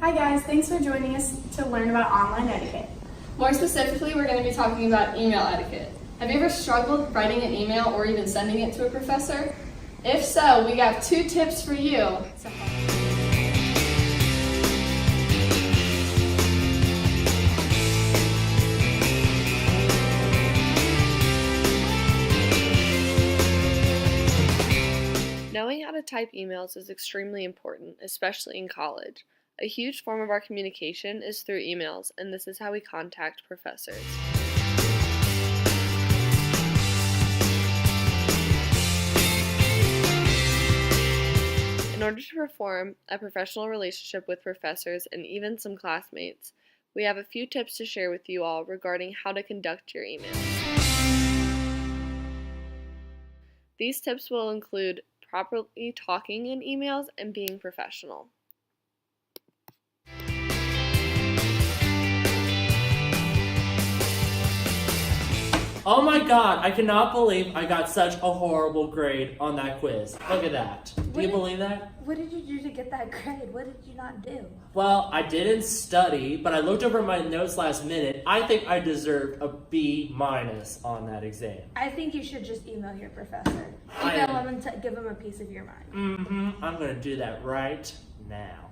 Hi guys, thanks for joining us to learn about online etiquette. More specifically, we're going to be talking about email etiquette. Have you ever struggled writing an email or even sending it to a professor? If so, we got 2 tips for you. Knowing how to type emails is extremely important, especially in college. A huge form of our communication is through emails, and this is how we contact professors. In order to perform a professional relationship with professors and even some classmates, we have a few tips to share with you all regarding how to conduct your emails. These tips will include properly talking in emails and being professional. Oh my god, I cannot believe I got such a horrible grade on that quiz. Look at that. Do you believe that? What did you do to get that grade? What did you not do? Well, I didn't study, but I looked over my notes last minute. I think I deserved a B- on that exam. I think you should just email your professor. Email him and give him a piece of your mind. I'm going to do that right now.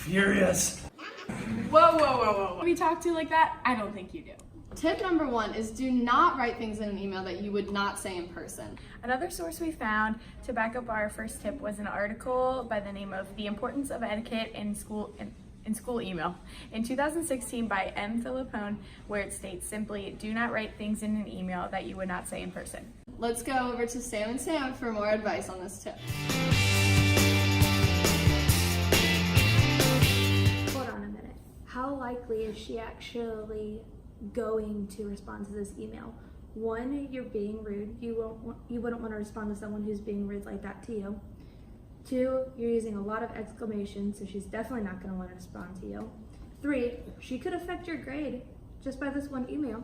Furious. Whoa. We talk to you like that? I don't think you do. Tip number 1 is do not write things in an email that you would not say in person. Another source we found to back up our first tip was an article by the name of The Importance of Etiquette in School Email in 2016 by M. Philippone, where it states simply, do not write things in an email that you would not say in person. Let's go over to Sam and Sam for more advice on this tip. Hold on a minute. How likely is she actually going to respond to this email? 1, you're being rude. You wouldn't want to respond to someone who's being rude like that to you. 2, you're using a lot of exclamations, so she's definitely not going to want to respond to you. 3, she could affect your grade just by this one email.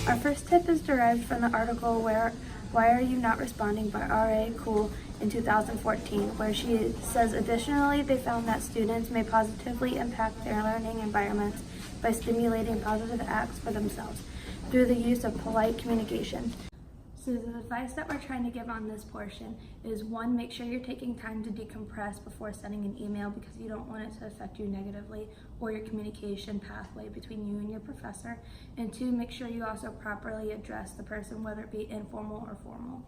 Our first tip is derived from the article Why Are You Not Responding by R.A. Cool in 2014, where she says additionally they found that students may positively impact their learning environments by stimulating positive acts for themselves through the use of polite communication. So the advice that we're trying to give on this portion is 1, make sure you're taking time to decompress before sending an email because you don't want it to affect you negatively or your communication pathway between you and your professor. And 2, make sure you also properly address the person, whether it be informal or formal.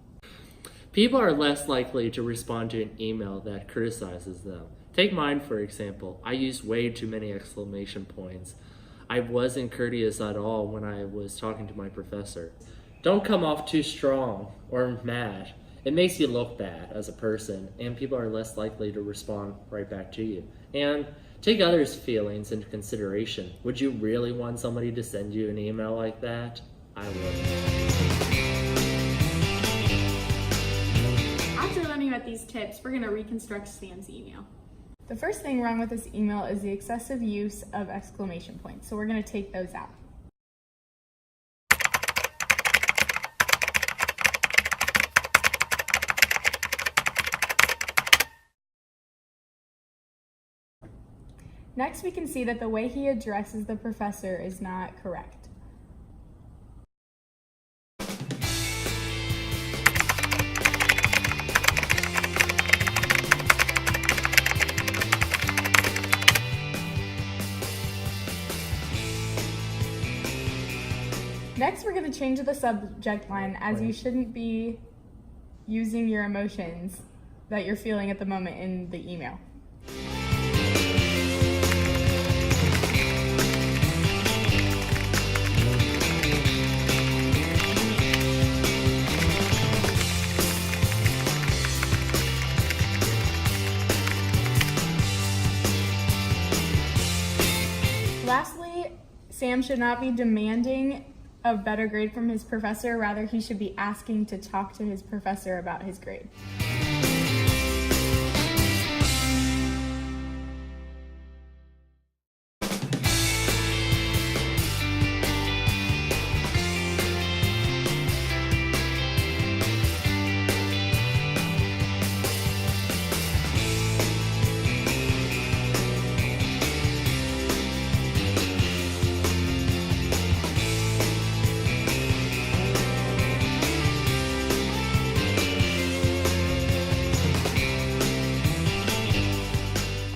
People are less likely to respond to an email that criticizes them. Take mine, for example. I used way too many exclamation points. I wasn't courteous at all when I was talking to my professor. Don't come off too strong or mad. It makes you look bad as a person, and people are less likely to respond right back to you. And take others' feelings into consideration. Would you really want somebody to send you an email like that? I would. After learning about these tips, we're going to reconstruct Sam's email. The first thing wrong with this email is the excessive use of exclamation points, so we're going to take those out. Next, we can see that the way he addresses the professor is not correct. Next, we're going to change the subject line, as you shouldn't be using your emotions that you're feeling at the moment in the email. Lastly, Sam should not be demanding a better grade from his professor. Rather, he should be asking to talk to his professor about his grade.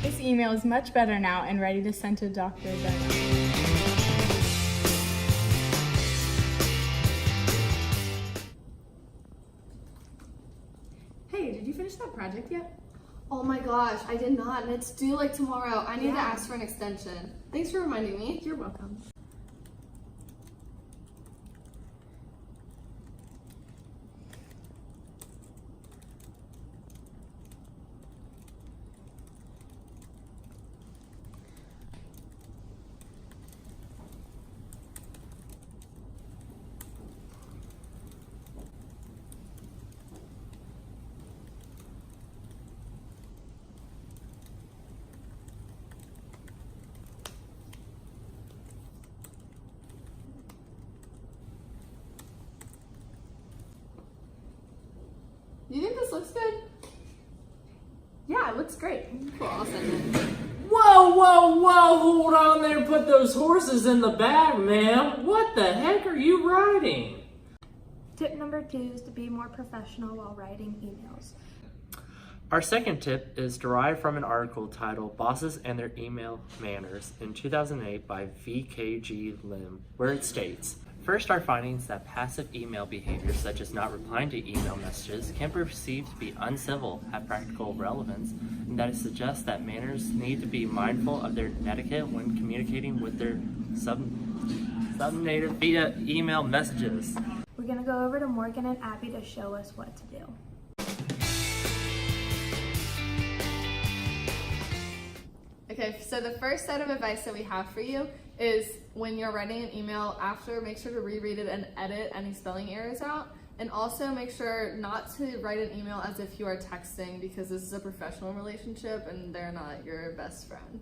This email is much better now and ready to send to Dr. Bennett. Hey, did you finish that project yet? Oh my gosh, I did not, and it's due like tomorrow. I need to Yeah. ask for an extension. Thanks for reminding me. You're welcome. You think this looks good? Yeah, it looks great. Cool, I'll send it. Whoa, whoa, whoa, hold on there, put those horses in the back, ma'am. What the heck are you riding? Tip number 2 is to be more professional while writing emails. Our second tip is derived from an article titled Bosses and Their Email Manners in 2008 by VKG Lim, where it states, first, our findings that passive email behavior such as not replying to email messages can be perceived to be uncivil, have practical relevance, and that it suggests that manners need to be mindful of their etiquette when communicating with their subnative via email messages. We're going to go over to Morgan and Abby to show us what to do. Okay, so the first set of advice that we have for you is when you're writing an email after, make sure to reread it and edit any spelling errors out. And also make sure not to write an email as if you are texting, because this is a professional relationship and they're not your best friend.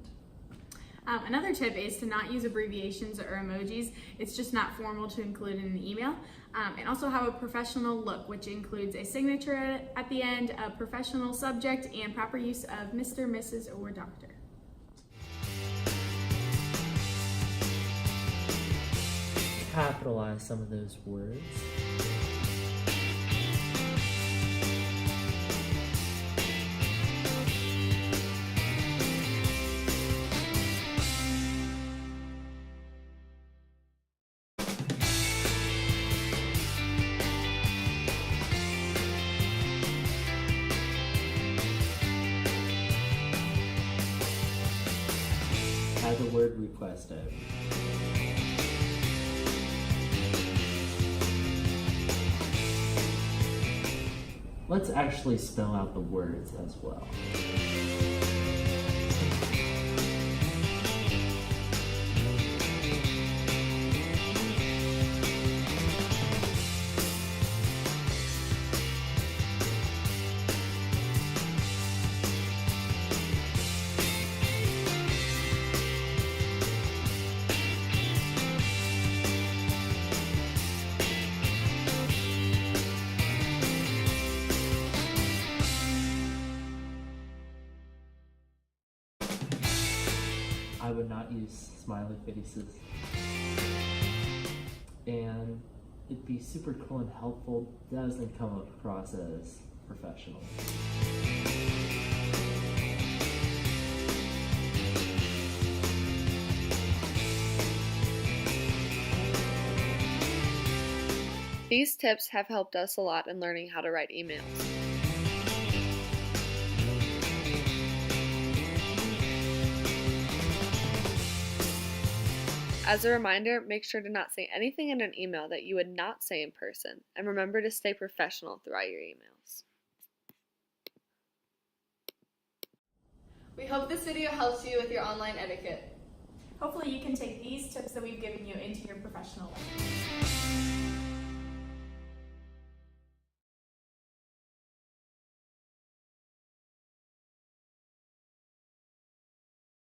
Another tip is to not use abbreviations or emojis. It's just not formal to include in an email. And also have a professional look, which includes a signature at the end, a professional subject, and proper use of Mr., Mrs., or Doctor. Capitalize some of those words. Add the word requested. Let's actually spell out the words as well. I would not use smiley faces. And it'd be super cool and helpful, doesn't come across as professional. These tips have helped us a lot in learning how to write emails. As a reminder, make sure to not say anything in an email that you would not say in person, and remember to stay professional throughout your emails. We hope this video helps you with your online etiquette. Hopefully you can take these tips that we've given you into your professional life.